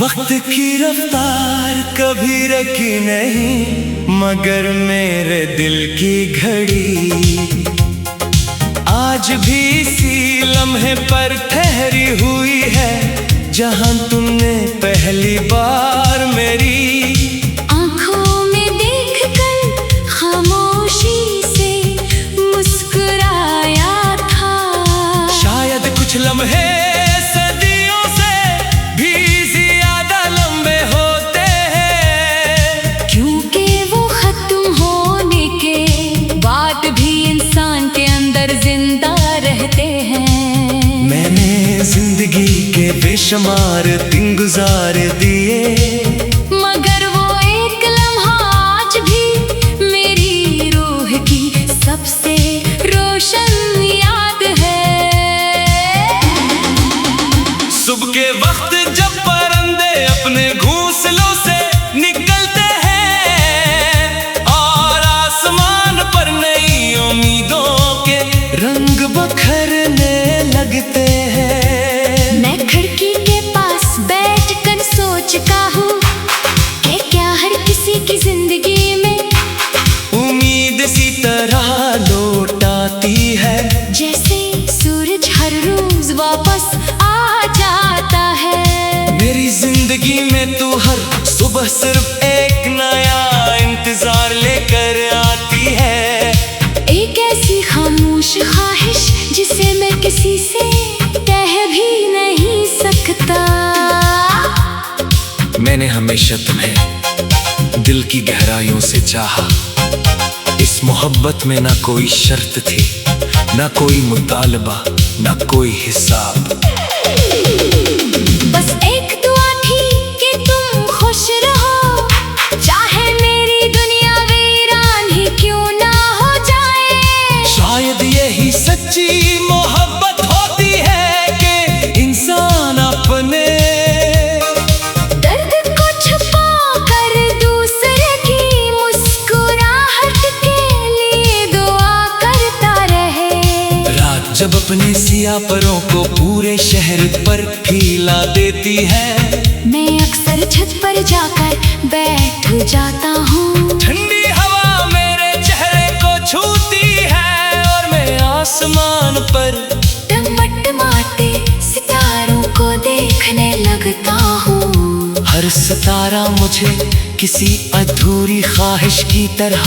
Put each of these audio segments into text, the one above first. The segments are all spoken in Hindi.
वक्त की रफ्तार कभी रुकी नहीं, मगर मेरे दिल की घड़ी आज भी इसी लम्हे पर ठहरी हुई है, जहां तुमने पहली बार मेरी आंखों में देखकर खामोशी से मुस्कुराया था। शायद कुछ लम्हे सदियों से भी ज्यादा लंबे होते हैं, क्योंकि वो खत्म होने के बाद भी इंसान के अंदर जिंदा रहते हैं। मैंने जिंदगी के बेशुमार दिन गुजार दिए, मगर वो एक लम्हा आज भी मेरी रूह की सबसे रोशन याद है। सुबह के वक्त जब परिंदे अपने घोंसलों से निकलते हैं और आसमान पर नई उम्मीदों के रंग बखरने लगते हैं। मैं खिड़की के पास बैठकर सोचता हूँ कि क्या हर किसी की जिंदगी में उम्मीद सी तरह लौट आती है, जैसे सूरज हर रोज वापस आ जाता है। मेरी जिंदगी में तू हर सुबह सिर्फ एक नया इंतजार लेकर आती है, एक ऐसी खामोश ख्वाहिश जिसे मैं किसी से कह भी नहीं सकता। मैंने हमेशा तुम्हें दिल की गहराइयों से चाहा, इस मोहब्बत में ना कोई शर्त थी, ना कोई मुतालबा, ना कोई हिसाब। बस एक दुआ थी कि तुम खुश रहो, चाहे मेरी दुनिया वीरान ही क्यों ना हो जाए। शायद यही सच्ची मोहब्बत होती है कि इंसान अपने दर्द को छुपा कर दूसरे की मुस्कुराहट के लिए दुआ करता रहे। रात जब अपने सिया परों को पूरे शहर पर फैला देती है, मैं अक्सर छत पर जाकर बैठ जाता हूँ। ठंडी हवा मेरे चेहरे को छूती है और मैं आसमान पर टमटमाते सितारों को देखने लगता हूँ। हर सितारा मुझे किसी अधूरी ख्वाहिश की तरह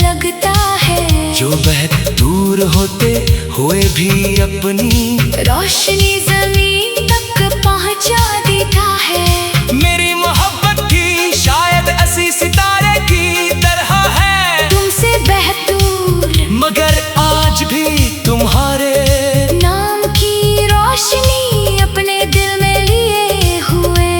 लगता है, जो बहुत दूर होते हुए भी अपनी रोशनी जमीन तक पहुँचा देता है। मेरी मोहब्बत की शायद ऐसी सितारे की तरह है, तुमसे बेहतूर मगर आज भी तुम्हारे नाम की रोशनी अपने दिल में लिए हुए।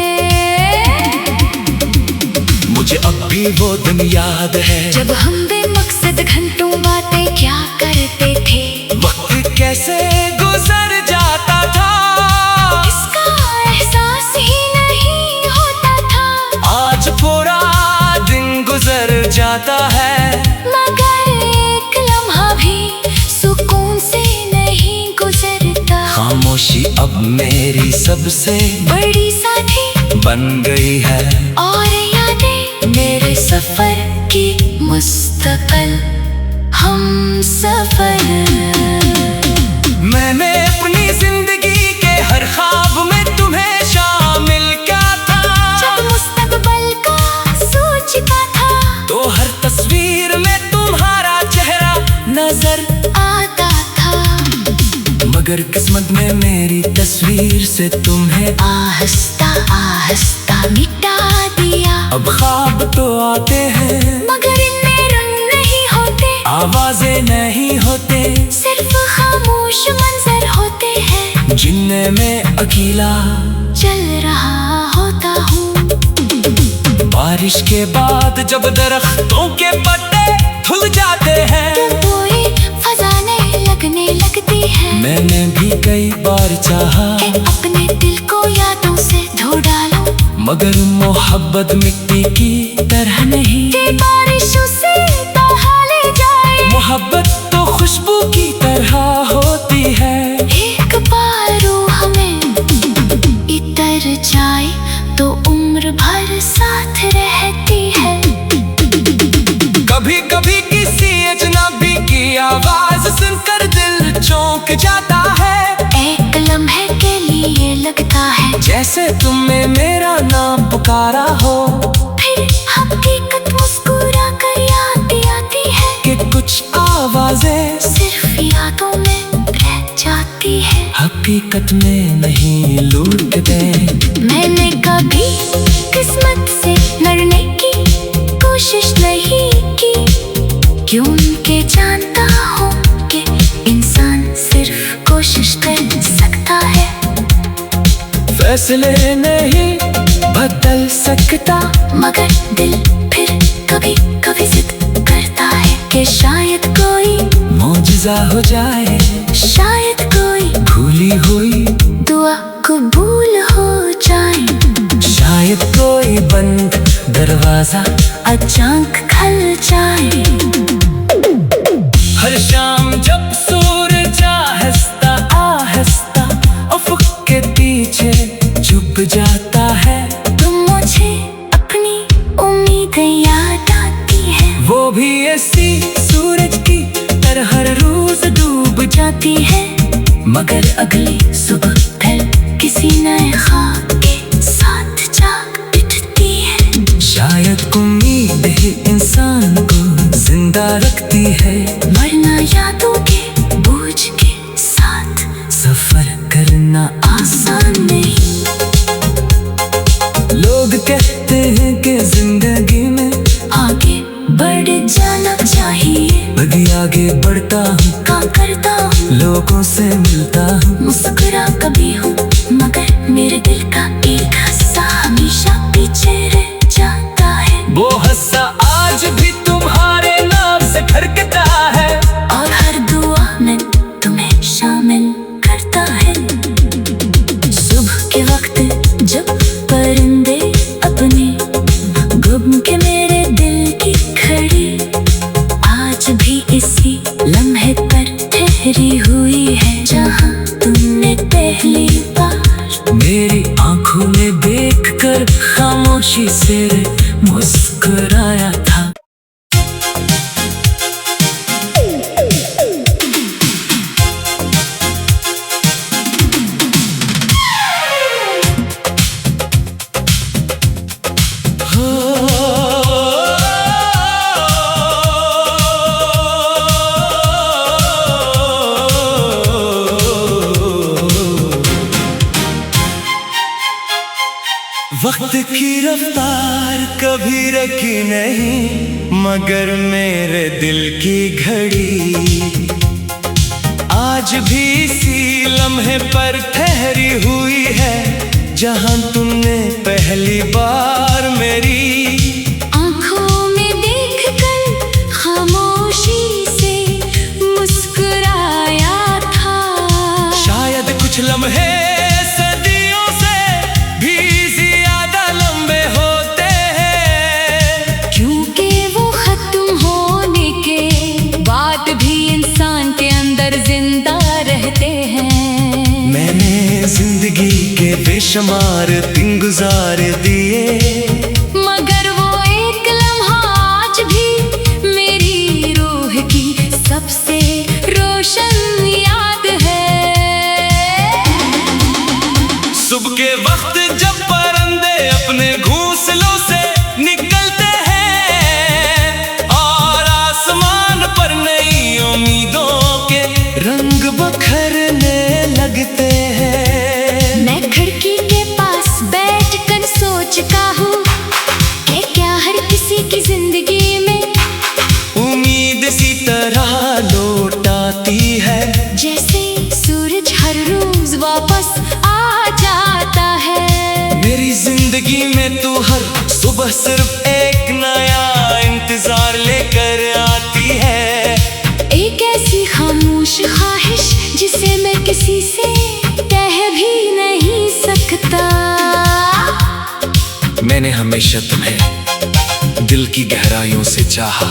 मुझे अब भी वो दिन याद है जब हम बेमकसद घंटों बातें क्या करते थे, वक्त कैसे गुजर जाता था, इसका एहसास ही नहीं होता था। आज पूरा दिन गुजर जाता है, मगर एक लम्हा भी सुकून से नहीं गुजरता। खामोशी अब मेरी सबसे बड़ी साथी बन गई है, और यादें मेरे सफर की मुस्तकिल हम सफर। मैंने अपनी जिंदगी के हर ख्वाब में तुम्हें शामिल किया था, जब मुस्तकबिल का सोचता था तो हर तस्वीर में तुम्हारा चेहरा नजर आता था। मगर किस्मत ने मेरी तस्वीर से तुम्हें आहिस्ता आहिस्ता मिटा दिया। अब ख्वाब तो आते हैं, मगर इनमें रंग नहीं होते, आवाजें नहीं होते, सिर्फ खामोश मंजर होते हैं, जिनमें मैं अकेला चल रहा होता हूँ। बारिश के बाद जब दरख्तों के पत्ते धुल जाते हैं, कोई फजाने लगने लगती है, मैंने भी कई बार चाहा कि अपने दिल को यादों से धो डालूं, मगर मोहब्बत मिट्टी की तरह नहीं, कि बारिशों से बहा ले जाए। मोहब्बत तो खुशबू की तरह होती है, एक बार रूह में इतर जाए तो पुकारा हो, फिर हकीकत मुस्कुरा कर याद आती है कि कुछ आवाजें सिर्फ यादों में रह जाती है। हकीकत में नहीं लूटते। मैंने कभी किस्मत से लड़ने की कोशिश नहीं की, क्यों के जानता हूँ कि इंसान सिर्फ कोशिश कर सकता है। फैसले नहीं बदल सकता, मगर दिल फिर कभी कभी जिद करता है कि शायद कोई मौजज़ा हो जाए, शायद कोई भूली हुई दुआ कबूल हो जाए, शायद कोई बंद दरवाजा अचानक खुल जाए। हर शाम जब सूरज आहिस्ता आहिस्ता उफ़क़ के पीछे छुप जाता है, तो मुझे अपनी उम्मीदें याद आती है। वो भी ऐसी सूरज की तरह हर रोज डूब जाती है, मगर अगली सुबह फिर किसी नए ख्वाब के साथ जाग उठती है। शायद उम्मीद ही इंसान को जिंदा रखती है। मरना यादों के बोझ के साथ सफर करना आसान नहीं। लोग कहते हैं कि जिंदगी में आगे बढ़ जाना चाहिए, अभी आगे बढ़ता हूँ, काम करता हूँ, लोगों से मिलता हूँ, मुस्कुरा कभी हूँ, मगर मेरे दिल का एक हिस्सा हमेशा पीछे रह जाता है। वो हिस्सा आज भी तुम्हारे नाम से धड़कता है, और हर दुआ में तुम्हें शामिल करता है। सुबह के वक्त जब परिंदे अपने गुम के मेरे दिल की घड़ी आज भी इसी लम्हे पर ठहरी हुई है, जहाँ तुमने पहली बार मेरी आंखों में देखकर खामोशी से मुस्कुराया था। वक्त की रफ्तार कभी रखी नहीं, मगर मेरे दिल की घड़ी आज भी इसी लम्हे पर ठहरी हुई है, जहां तुमने पहली बार मेरी आँखों में देखकर खामोशी से मुस्कुराया था। शायद कुछ लम्हे सदियों से भी ज्यादा लंबे होते हैं, क्योंकि वो खत्म होने के बाद भी इंसान के अंदर जिंदा रहते हैं। मैंने जिंदगी के बेशुमार दिन गुजार दिए, मगर वो एक लम्हा आज भी मेरी रूह की सबसे रोशन याद है। सुबह के वक्त जब परिंदे अपने घोंसलों से निकलते हैं और आसमान पर नई उम्मीदों के रंग बखरने लगते हैं, मैं खिड़की के पास बैठकर सोचता हूँ कि क्या हर किसी की जिंदगी में उम्मीद सी तरह लौट आती है, जैसे सूरज हर रोज वापस आ जाता है। मेरी जिंदगी में तू हर सुबह सिर्फ एक नया इंतजार लेकर आती है, एक ऐसी खामोश ख्वाहिश जिसे मैं किसी से कह भी नहीं सकता। मैंने हमेशा तुम्हें दिल की गहराइयों से चाहा,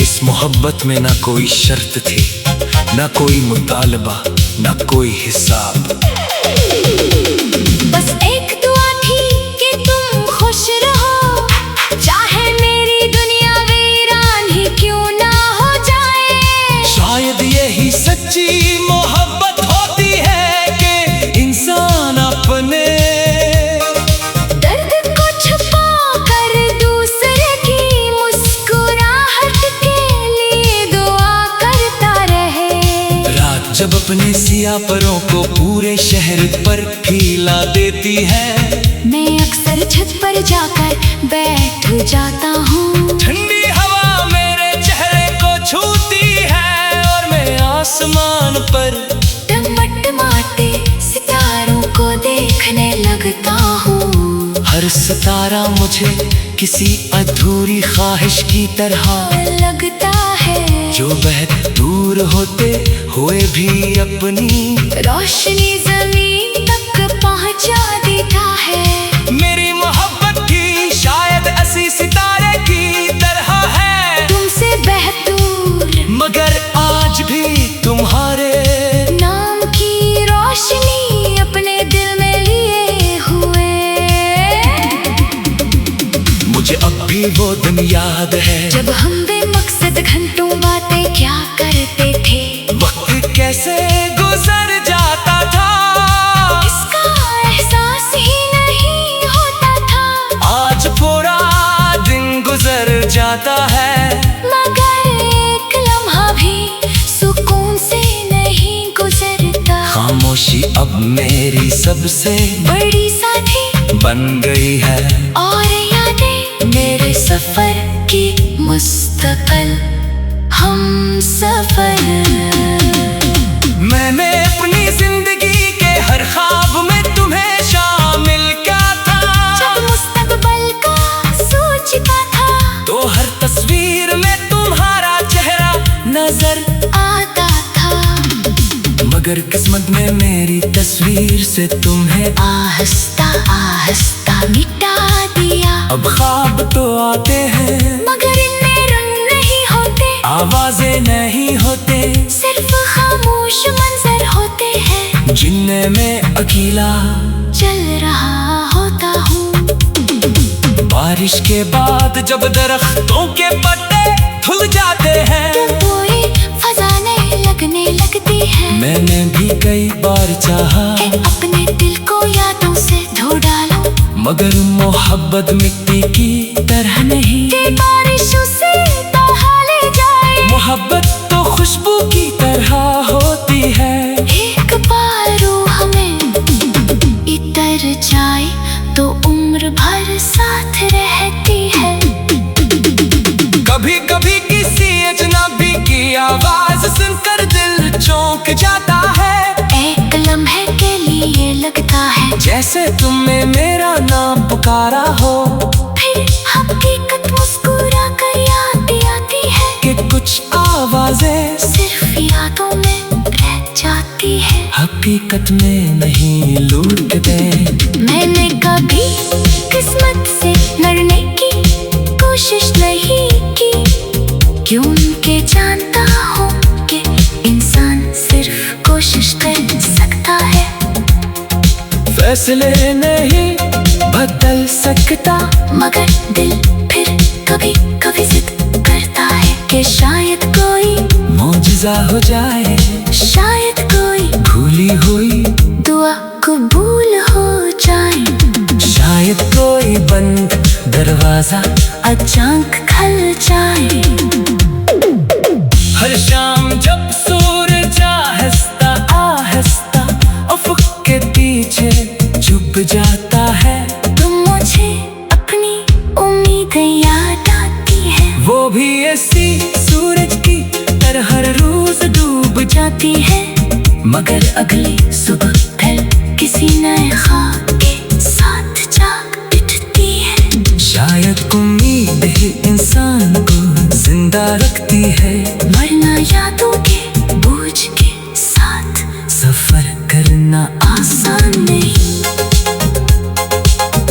इस मोहब्बत में ना कोई शर्त थी, ना कोई मुतालबा, ना कोई हिसाब। बस एक दुआ थी कि तुम खुश रहो, चाहे मेरी दुनिया वीरान ही क्यों ना हो जाए। शायद यही सच्ची मोहब्बत होती है कि इंसान अपने दर्द चिड़िया परों को पूरे शहर पर फैला देती है। मैं अक्सर छत पर जाकर बैठ जाता हूँ। ठंडी हवा मेरे चेहरे को छूती है और मैं आसमान पर टमटमाते सितारों को देखने लगता हूँ। हर सितारा मुझे किसी अधूरी ख्वाहिश की तरह लगता है, जो बहुत दूर होते हुए भी अपनी रोशनी जमीन तक पहुँचा देता है। मेरी मोहब्बत की शायद ऐसी सितारे की तरह है, तुमसे बेहतूर मगर आज भी तुम्हारे नाम की रोशनी अपने दिल में लिए हुए। मुझे अब भी वो दिन याद है जब हम बेमकसद घंटों बातें क्या करते थे। वक्त कैसे गुजर जाता था, इसका एहसास ही नहीं होता था। आज पूरा दिन गुजर जाता है, मगर एक लम्हा भी सुकून से नहीं गुजरता। खामोशी अब मेरी सबसे बड़ी साथी बन गई है, और यादें मेरे सफर की मुस्तकिल हम सफर। मैंने अपनी जिंदगी के हर ख्वाब में तुम्हें शामिल किया था। जब मुस्तकबिल का सोचता था तो हर तस्वीर में तुम्हारा चेहरा नजर आता था। मगर किस्मत में मेरी तस्वीर से तुम्हें आहिस्ता आहिस्ता मिटा दिया। अब ख्वाब तो आते हैं मगर इनमें रंग नहीं होते, आवाजें नहीं होते, सिर्फ खामोश मंजर होते हैं जिनमें मैं अकेला चल रहा होता हूँ। बारिश के बाद जब दरख्तों के पत्ते धुल जाते हैं, कोई फजाने लगने लगती है। मैंने भी कई बार चाहा कि अपने दिल को यादों से धो डालूं, मगर मोहब्बत मिट्टी की तरह नहीं। कि बारिशों से बहा ले जाए, मोहब्बत तो खुशबू की तरह होती है, एक बार रूह में इतर जाए तो उम्र भर साथ रहती है। कभी कभी किसी अजनबी की आवाज सुनकर दिल चौंक जाता है। एक लम्हे के लिए लगता है जैसे तुमने मेरा नाम पुकारा हो, फिर हकीकत मुस्कुरा कर याद आती है कि कुछ आवाजें सिर्फ यादों में रह जाती है। हकीकत में नहीं लूटते। मैंने कभी किस्मत से लड़ने की कोशिश नहीं की, क्योंकि जानता हूँ कि इंसान सिर्फ कोशिश कर सकता है। फैसले नहीं बदल सकता, मगर दिल फिर कभी कभी जिद करता है कि शायद कोई मौजज़ा हो जाए, शायद कोई भूली हुई दुआ कबूल हो जाए, शायद कोई बंद दरवाजा अचानक खुल जाए। हर शाम जब सूरज आहिस्ता आहिस्ता उफ़क़ के पीछे छुप जाता है, तुम मुझे अपनी उम्मीदें याद आती है। वो भी ऐसी सूरज की तरह हर रोज डूब जाती है, मगर अगली सुबह फिर किसी नए ख्वाब के साथ जाग उठती है। शायद उम्मीद ही इंसान को जिंदा रखती है, वरना यादों के बोझ के साथ सफर करना आसान नहीं।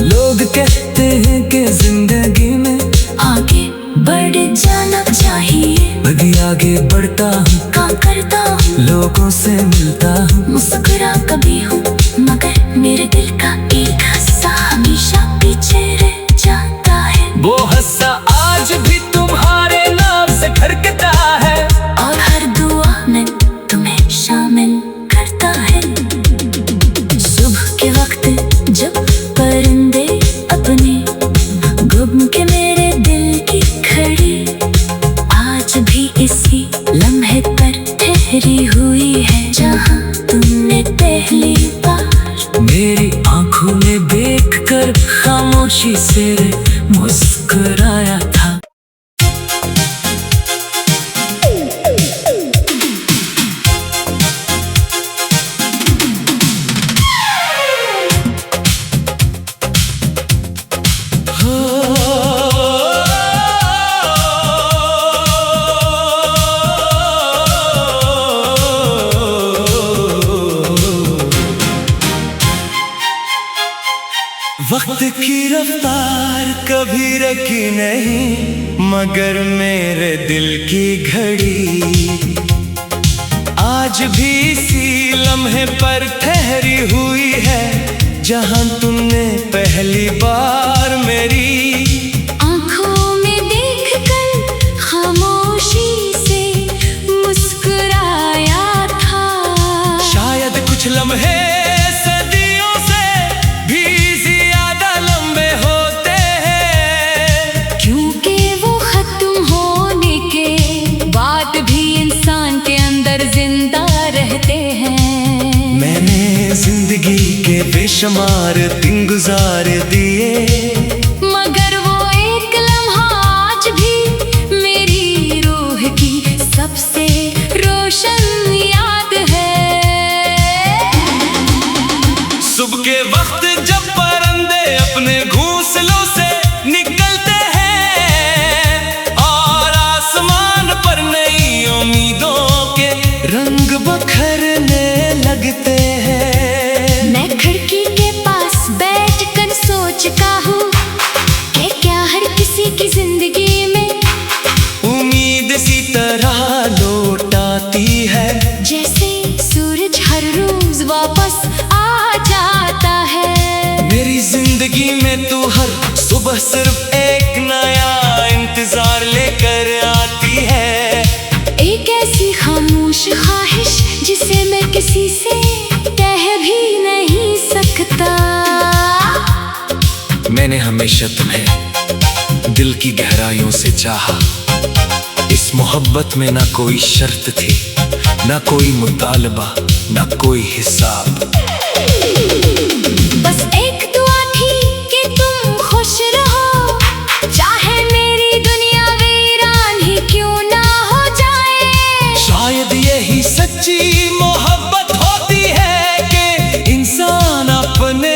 लोग कहते हैं कि जिंदगी में आगे बढ़ जाना चाहिए, अभी आगे बढ़ता हूँ, काम करता हूँ, लोगों से मिलता हूँ, मुस्कुरा कभी हूँ, मगर मेरे दिल का एक हिस्सा हमेशा पीछे रह जाता है। वो हिस्सा आज भी तुम्हारे नाम से खड़कता है, और हर दुआ में तुम्हें शामिल करता है। सुबह के वक्त जब परिंदे अपने गुम के मेरे दिल की खड़ी आज भी इसी लम्हे पर ठहरी हुई है, जहाँ तुम आँखी से मुस्कुराया था। वक्त की रफ्तार कभी रुकी नहीं, मगर मेरे दिल की घड़ी आज भी इसी लम्हे पर ठहरी हुई है, जहां तुमने पहली बार मेरी आंखों में देखकर खामोशी से मुस्कुराया था। शायद कुछ लम्हे जिंदगी के बेशुमार दिन गुजार दिए, मगर वो एक लम्हा आज भी मेरी रूह की सबसे रोशन याद है। सुबह के वक्त जब परिंदे अपने घोंसलों से निकलते हैं और आसमान पर नई उम्मीदों के रंग बखरने लगते हैं, सोचता हूँ कि क्या हर किसी की जिंदगी में उम्मीद सी तरह लौट आती है, जैसे सूरज हर रोज वापस आ जाता है। मेरी जिंदगी में तू हर सुबह सिर्फ एक नया इंतजार लेकर आती है, एक ऐसी खामोश ख्वाहिश जिसे मैं किसी से कह भी नहीं सकता। मैंने हमेशा तुम्हें दिल की गहराइयों से चाहा, इस मोहब्बत में ना कोई शर्त थी, ना कोई मुतालबा, ना कोई हिसाब। बस एक दुआ थी कि तुम खुश रहो, चाहे मेरी दुनिया वीरान ही क्यों ना हो जाए। शायद यही सच्ची मोहब्बत होती है कि इंसान अपने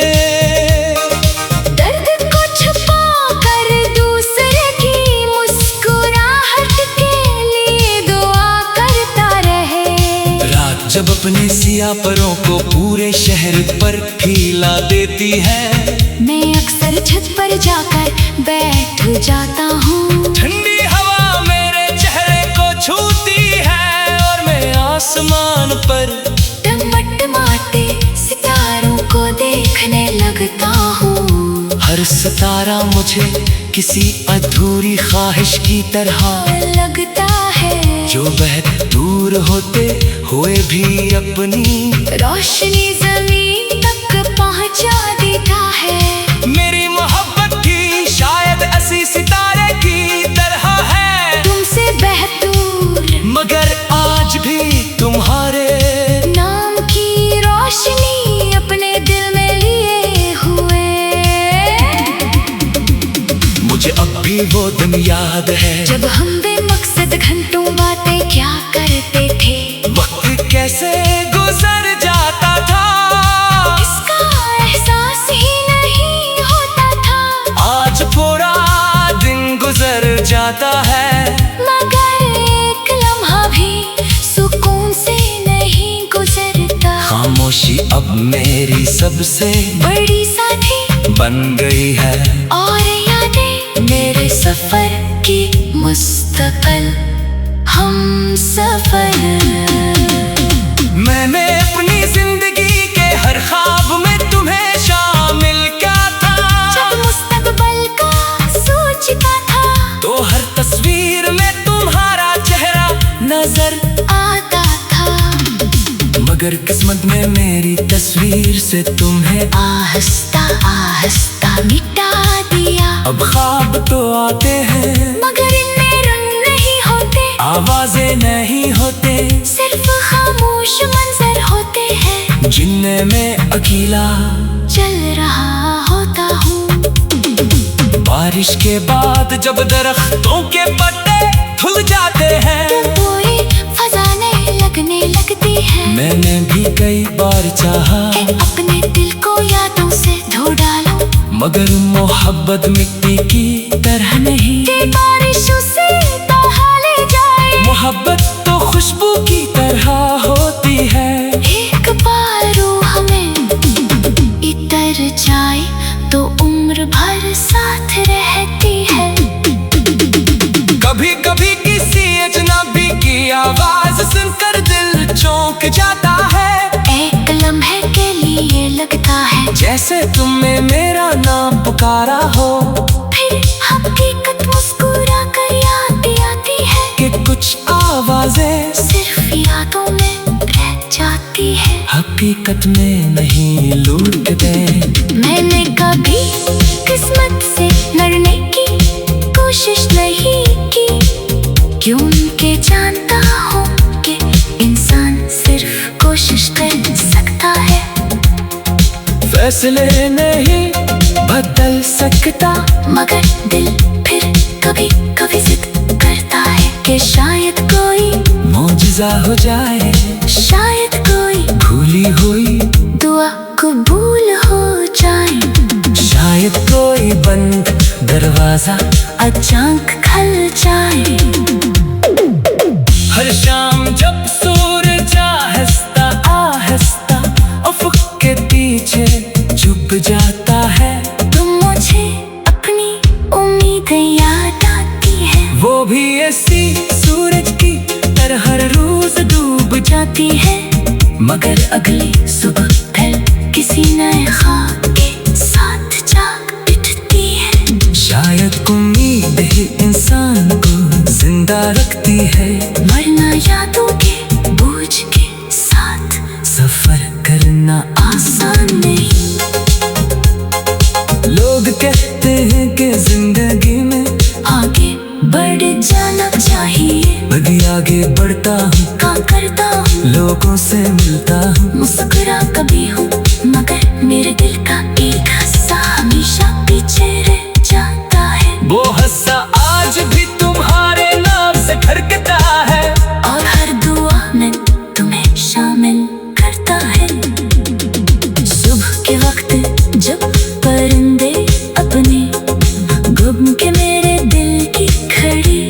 जब अपने सिया परों को पूरे शहर पर फैला देती है, मैं अक्सर छत पर जाकर बैठ जाता हूँ। ठंडी हवा मेरे चेहरे को छूती है और मैं आसमान पर टमटमाते सितारों को देखने लगता हूँ। हर सितारा मुझे किसी अधूरी ख्वाहिश की तरह लगता है, जो बहुत दूर होते हुए भी अपनी रोशनी जमीन तक पहुंचा देता है। मेरी मोहब्बत की शायद ऐसी सितारे की तरह है, तुमसे बेहतूर मगर आज भी तुम्हारे नाम की रोशनी अपने दिल में लिए हुए। मुझे अब भी वो दिन याद है जब हम बेमकसद घंटों बातें क्या करते थे, वक्त कैसे गुजर जाता था, इसका एहसास ही नहीं होता था। आज पूरा दिन गुजर जाता है, मगर एक लम्हा भी सुकून से नहीं गुजरता। खामोशी अब मेरी सबसे बड़ी साथी बन गई है, और यादें मेरे सफर की मुस्तकिल हम सफर। मैंने अपनी जिंदगी के हर ख्वाब में तुम्हें शामिल किया था, जब मुस्तकबिल का सोचता था तो हर तस्वीर में तुम्हारा चेहरा नजर आता था। मगर किस्मत में मेरी तस्वीर से तुम्हें आहिस्ता आहिस्ता मिटा दिया। अब ख्वाब तो आते हैं, मगर इनमें रंग नहीं होते, आवाजें नहीं होते, सिर्फ खामोश मंजर होते हैं, जिनमें मैं अकेला चल रहा होता हूँ। बारिश के बाद जब दरख्तों के पत्ते धुल जाते हैं, कोई फजाने लगने लगती है। मैंने भी कई बार चाहा कि अपने दिल को यादों से धो डालूं, मगर मोहब्बत मिट्टी की तरह नहीं कि बारिशों से बहा ले जाए। मोहब्बत तो खुशबू की तरह होती है, एक बार रूह में इतर जाए तो उम्र भर साथ रहती है। कभी कभी किसी अजनबी की आवाज सुनकर दिल चौंक जाता है। एक लम्हे के लिए लगता है जैसे तुमने मेरा नाम पुकारा हो, फिर हकीकत मुस्कुरा कर याद आती है कि कुछ आवाजें सिर्फ यादों में रह जाती है। हकीकत में नहीं लूटते। मैंने कभी किस्मत से लड़ने की कोशिश नहीं की, क्योंकि जानता हूँ कि इंसान सिर्फ कोशिश कर सकता है। फैसले नहीं बदल सकता, मगर दिल फिर कभी कभी जिद करता है कि शायद कोई मौजज़ा हो जाए, शायद कोई भूली हुई दुआ कबूल हो जाए। शायद कोई बंद दरवाजा अचानक खुल जाए। हर शाम जब सूरज आहिस्ता आहिस्ता उफ़क़ के पीछे छुप जाता है, तुम मुझे अपनी उम्मीदें याद आती है। वो भी ऐसी सूरज की तरह हर रोज डूब जाती है, मगर अगली सुबह फिर किसी नए ख्वाब के साथ जाग उठती है। शायद उम्मीद ही इंसान को जिंदा रखती है। मरना यादों के बोझ के साथ सफर करना आसान नहीं। लोग कहते हैं कि जिंदगी में आगे बढ़ जाना चाहिए, अभी आगे बढ़ता हूँ, काम करता हूँ, लोगों से मिलता हूँ, मुस्कुरा कभी हूँ, मगर मेरे दिल का एक हिस्सा हमेशा पीछे रह जाता है। वो हिस्सा आज भी तुम्हारे नाम से धड़कता है, और हर दुआ में तुम्हें शामिल करता है। सुबह के वक्त जब परिंदे अपने गुम के मेरे दिल की घड़ी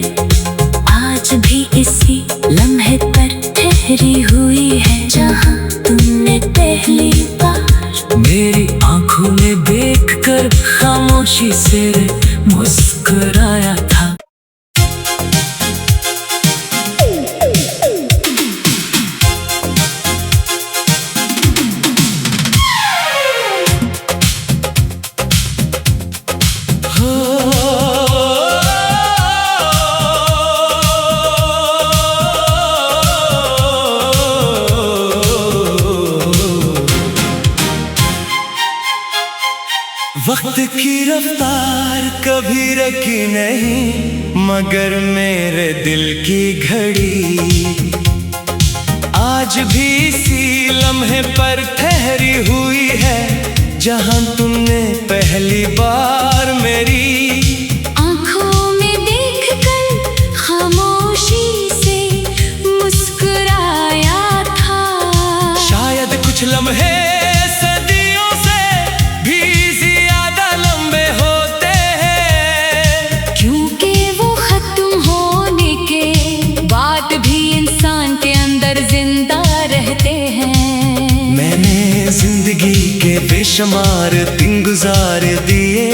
आज भी इसी लम्हे पर ठहरी हुई है, जहाँ तुमने पहली बार मेरी आंखों में देखकर खामोशी से मुस्कुराया था। वक्त की रफ्तार कभी रुकी नहीं, मगर मेरे दिल की घड़ी आज भी इसी लम्हे पर ठहरी हुई है, जहां तुमने पहली बार मेरी आँखों में देखकर खामोशी से मुस्कुराया था। शायद कुछ लम्हे सदियों से भी ज्यादा लंबे होते हैं, क्योंकि वो खत्म होने के बाद भी इंसान के अंदर जिंदा रहते हैं। मैंने जिंदगी के बेशुमार दिन गुजार दिए,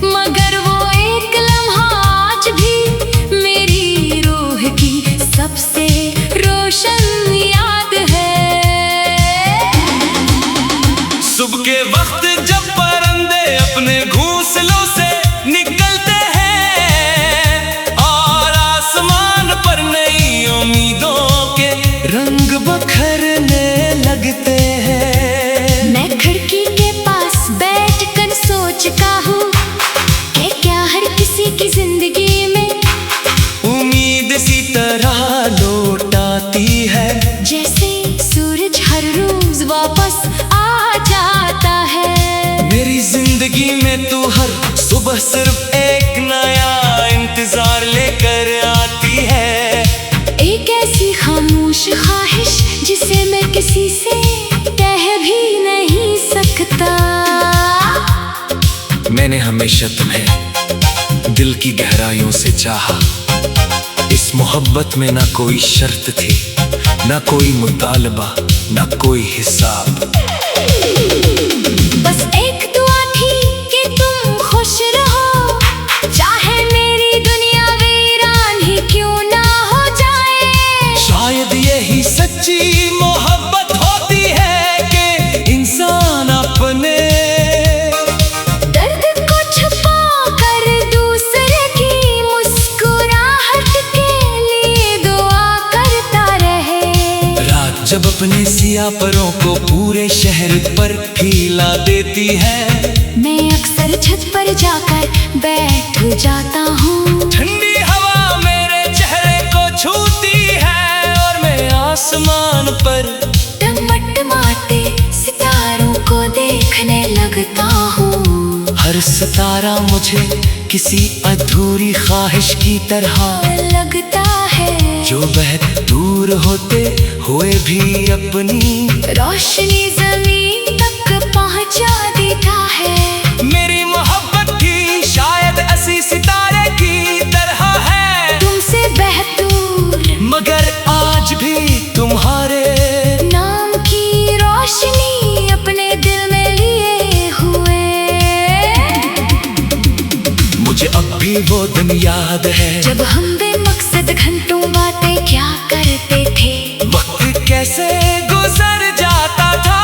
मगर वो एक लम्हा आज भी मेरी रूह की सबसे रोशन याद है। सुबह के वक्त जब परिंदे अपने घोंसलों से निकलते हैं और आसमान पर नई उम्मीदों के रंग बखरने लगते हैं। मैं खिड़की के पास बैठकर सोचता हूँ कि क्या हर किसी की जिंदगी में उम्मीद सी तरह लौट आती है, जैसे सूरज हर रोज वापस आ जाता है। मेरी जिंदगी में तू हर सुबह सुबह सिर्फ एक नया इंतजार लेकर आती है। एक ऐसी खामोश ख्वाहिश जिसे मैं किसी से कह भी नहीं सकता। मैंने हमेशा तुम्हें दिल की गहराइयों से चाहा। इस मोहब्बत में ना कोई शर्त थी, ना कोई मुतालबा, ना कोई हिसाब। बस एक दुआ थी कि तुम खुश रहो, चाहे मेरी दुनिया वीरान ही क्यों ना हो जाए। शायद यही सच्ची मोहब्बत होती है कि इंसान अपने दर्द को छुपा कर दूसरे की मुस्कुराहट के लिए दुआ करता रहे। रात जब अपने सिया परों को पूरे शहर पर फैला देती है, मैं अक्सर छत पर जाकर बैठ जाता हूँ। ठंडी हवा मेरे चेहरे को छूती है और मैं आसमान पर टमटमाते सितारों को देखने लगता हूँ। हर सितारा मुझे किसी अधूरी ख्वाहिश की तरह लगता है, जो बहुत दूर होते हुए भी अपनी रोशनी जमीन तक पहुँचा देता है। मेरी मोहब्बत की शायद ऐसी सितारे की तरह है, तुमसे बेहतूर मगर आज भी तुम्हारे नाम की रोशनी अपने दिल में लिए हुए। मुझे अब भी वो दिन याद है जब हम बेमकसद घंटों बातें क्या करते थे। वक्त कैसे गुजर जाता था,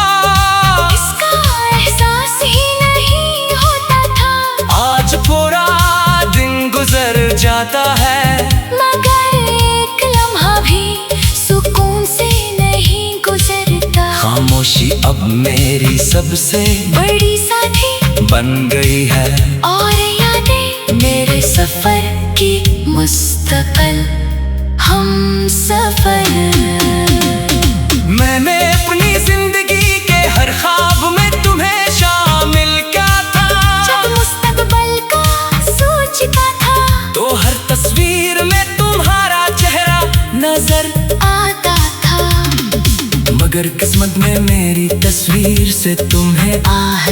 इसका एहसास ही नहीं होता था। आज पूरा दिन गुजर जाता है, मगर एक लम्हा भी सुकून से नहीं गुजरता। खामोशी अब मेरी सबसे बड़ी साथी बन गई है, और यादें मेरे सफर की मुस्तकिल हम सफर। मैंने अपनी जिंदगी के हर ख्वाब में तुम्हें शामिल किया था। जब मुस्तकबिल का सोचता था तो हर तस्वीर में तुम्हारा चेहरा नजर आता था। मगर किस्मत में मेरी तस्वीर से तुम्हें आह